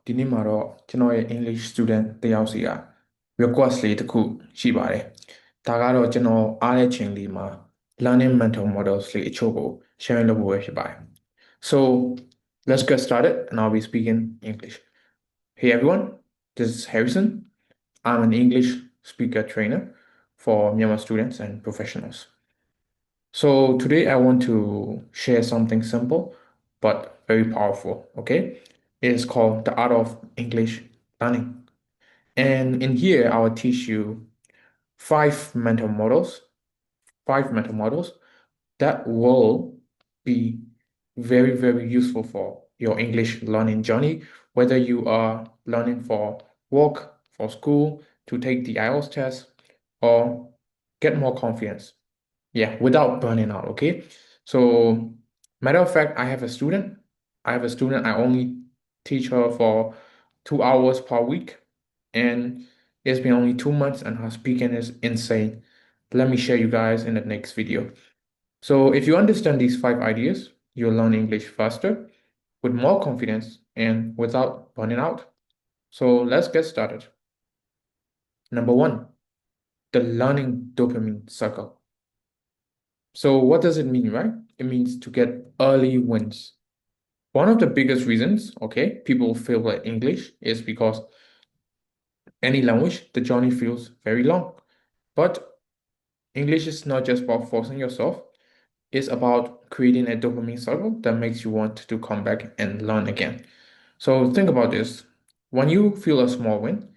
ဒီနေ့မှာတော့ကျွန်တော်ရဲ့ English student တယောက်စီက request လေးတစ်ခုရှိပါတယ်။ဒါကတော့ကျွန်တော်အားတဲ့ချိန်လေးမှာ learning mental models လေးအချို့ကို share လုပ်ဖို့ပဲဖြစ်ပါတယ်။ So let's get started and I'll be speaking English. Hey everyone, this is Harrison. I'm an English speaker trainer for Myanmar students and professionals. So today I want to share something simple but very powerful, okay? It is called the art of English learning. And in here, I will teach you five mental models, five mental models that will be very, very useful for your English learning journey, whether you are learning for work, for school, to take the IELTS test, or get more confidence. Yeah, without burning out, okay? So, matter of fact, I have a student. I only teach her for 2 hours per week, and it's been only 2 months, and her speaking is insane. Let me share you guys in the next video. So, if you understand these five ideas, you'll learn English faster, with more confidence, and without burning out. So, let's get started. Number one, the learning dopamine cycle. So what does it mean, right? It means to get early wins. One of the biggest reasons, okay, people fail at English is because any language, the journey feels very long. But English is not just about forcing yourself, it's about creating a dopamine cycle that makes you want to come back and learn again. So think about this. When you feel a small win,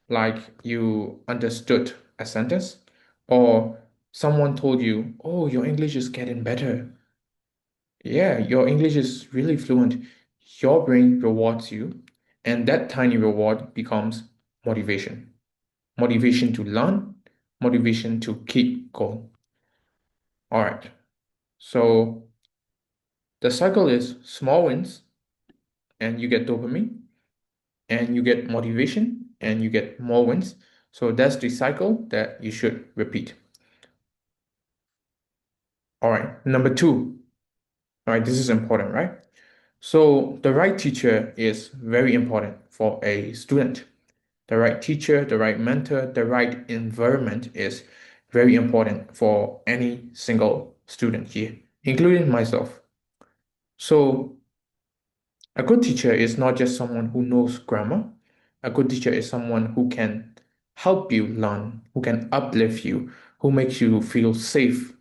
like you understood a sentence, or someone told you, oh, your English is getting better. Yeah, your English is really fluent. Your brain rewards you, and that tiny reward becomes motivation. Motivation to learn, motivation to keep going. All right. So the cycle is small wins, and you get dopamine, and you get motivation, and you get more wins. So that's the cycle that you should repeat. All right. Number two. All right, this is important, right? So the right teacher is very important for a student. The right teacher, the right mentor, the right environment is very important for any single student here, including myself. So a good teacher is not just someone who knows grammar. A good teacher is someone who can help you learn, who can uplift you, who makes you feel safe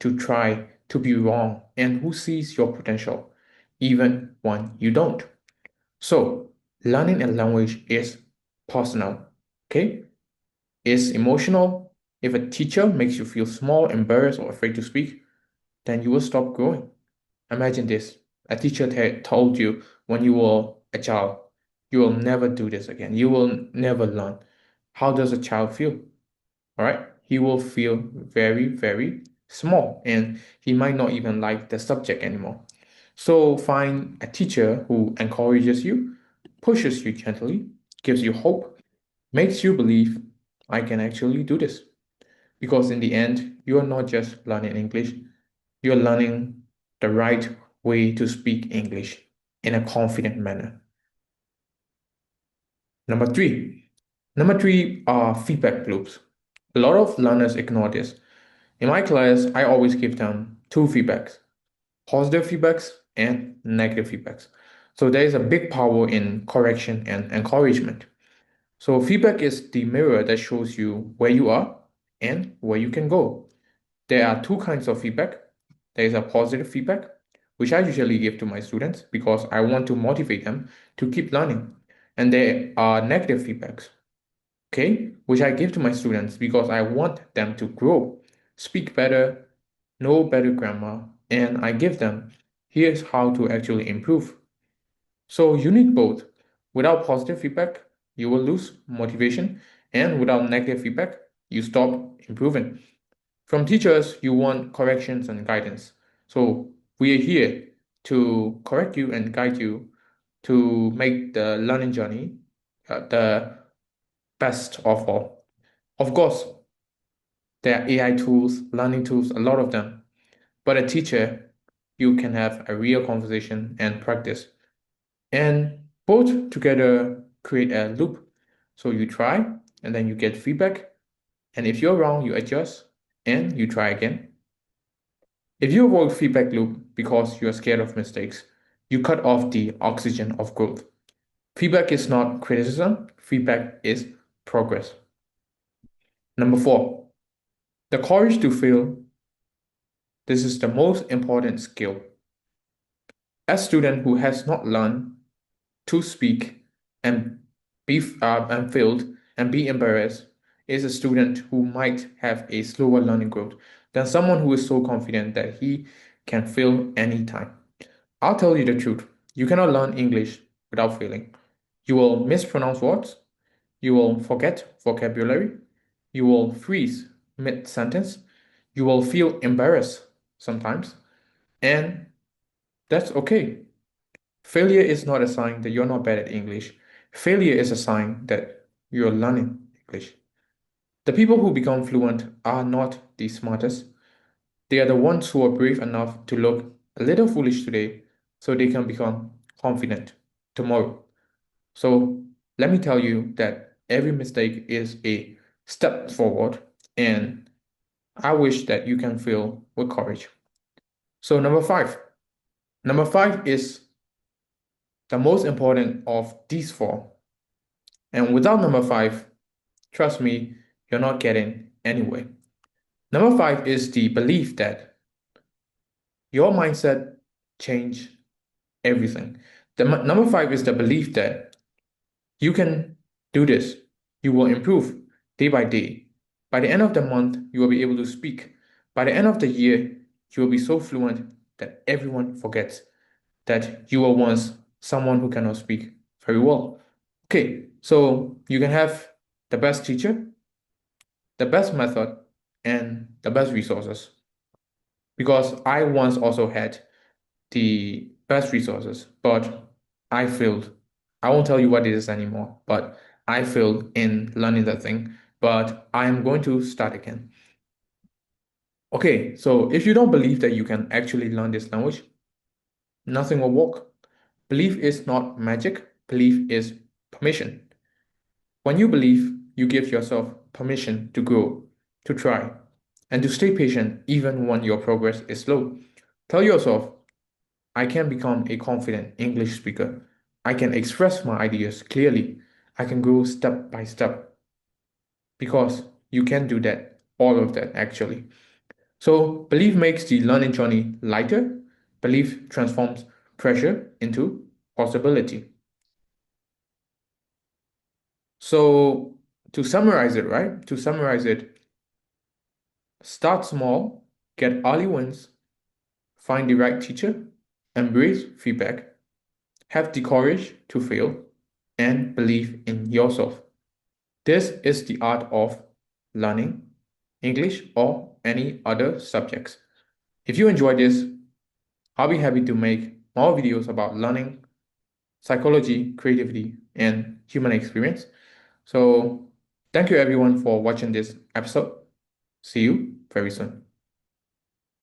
to try, to be wrong, and who sees your potential, even when you don't. So, learning a language is personal, okay? It's emotional. If a teacher makes you feel small, embarrassed, or afraid to speak, then you will stop growing. Imagine this. A teacher told you when you were a child, you will never do this again. You will never learn. How does a child feel? All right. He will feel very, very small and he might not even like the subject anymore. So find a teacher who encourages you, pushes you gently, gives you hope, makes you believe I can actually do this. Because in the end, you are not just learning English, you're learning the right way to speak English in a confident manner. Number three. Number three are feedback loops. A lot of learners ignore this. In my class, I always give them two feedbacks, positive feedbacks and negative feedbacks. So there is a big power in correction and encouragement. So feedback is the mirror that shows you where you are and where you can go. There are two kinds of feedback. There is a positive feedback, which I usually give to my students because I want to motivate them to keep learning. And there are negative feedbacks, okay, which I give to my students because I want them to grow, speak better, know better grammar, and I give them here's how to actually improve. So you need both. Without positive feedback, you will lose motivation, and without negative feedback, you stop improving. From teachers, you want corrections and guidance. So we are here to correct you and guide you to make the learning journey the best of all. Of course, there are AI tools, learning tools, a lot of them. But a teacher, you can have a real conversation and practice. And both together create a loop. So you try, and then you get feedback. And if you're wrong, you adjust and you try again. If you avoid feedback loop because you are scared of mistakes, you cut off the oxygen of growth. Feedback is not criticism, feedback is progress. Number four, the courage to fail. This is the most important skill. A student who has not learned to speak and and failed and be embarrassed is a student who might have a slower learning growth than someone who is so confident that he can fail anytime. I'll tell you the truth. You cannot learn English without failing. You will mispronounce words, you will forget vocabulary, you will freeze mid-sentence, you will feel embarrassed sometimes, and that's okay. Failure is not a sign that you're not bad at English. Failure is a sign that you're learning English. The people who become fluent are not the smartest. They are the ones who are brave enough to look a little foolish today so they can become confident tomorrow. So let me tell you that every mistake is a step forward, and I wish that you can fail with courage. So number five. Number five is the most important of these four. And without number five, trust me, you're not getting anywhere. Number five is the belief that your mindset change everything. Number five is the belief that you can do this. You will improve day by day. By the end of the month, you will be able to speak. By the end of the year, you will be so fluent that everyone forgets that you were once someone who cannot speak very well. Okay, so you can have the best teacher, the best method, and the best resources. Because I once also had the best resources, but I failed. I won't tell you what it is anymore, but I failed in learning that thing. But I am going to start again. Okay, so if you don't believe that you can actually learn this language, nothing will work. Belief is not magic, belief is permission. When you believe, you give yourself permission to grow, to try, and to stay patient even when your progress is slow. Tell yourself, I can become a confident English speaker. I can express my ideas clearly. I can grow step by step because you can do that, all of that actually. So, belief makes the learning journey lighter. Belief transforms pressure into possibility. So, to summarize it, right? To summarize it, start small, get early wins, find the right teacher, embrace feedback, have the courage to fail, and believe in yourself. This is the art of learning English or any other subjects. If you enjoyed this, I'll be happy to make more videos about learning, psychology, creativity, and human experience. So, thank you everyone for watching this episode. See you very soon.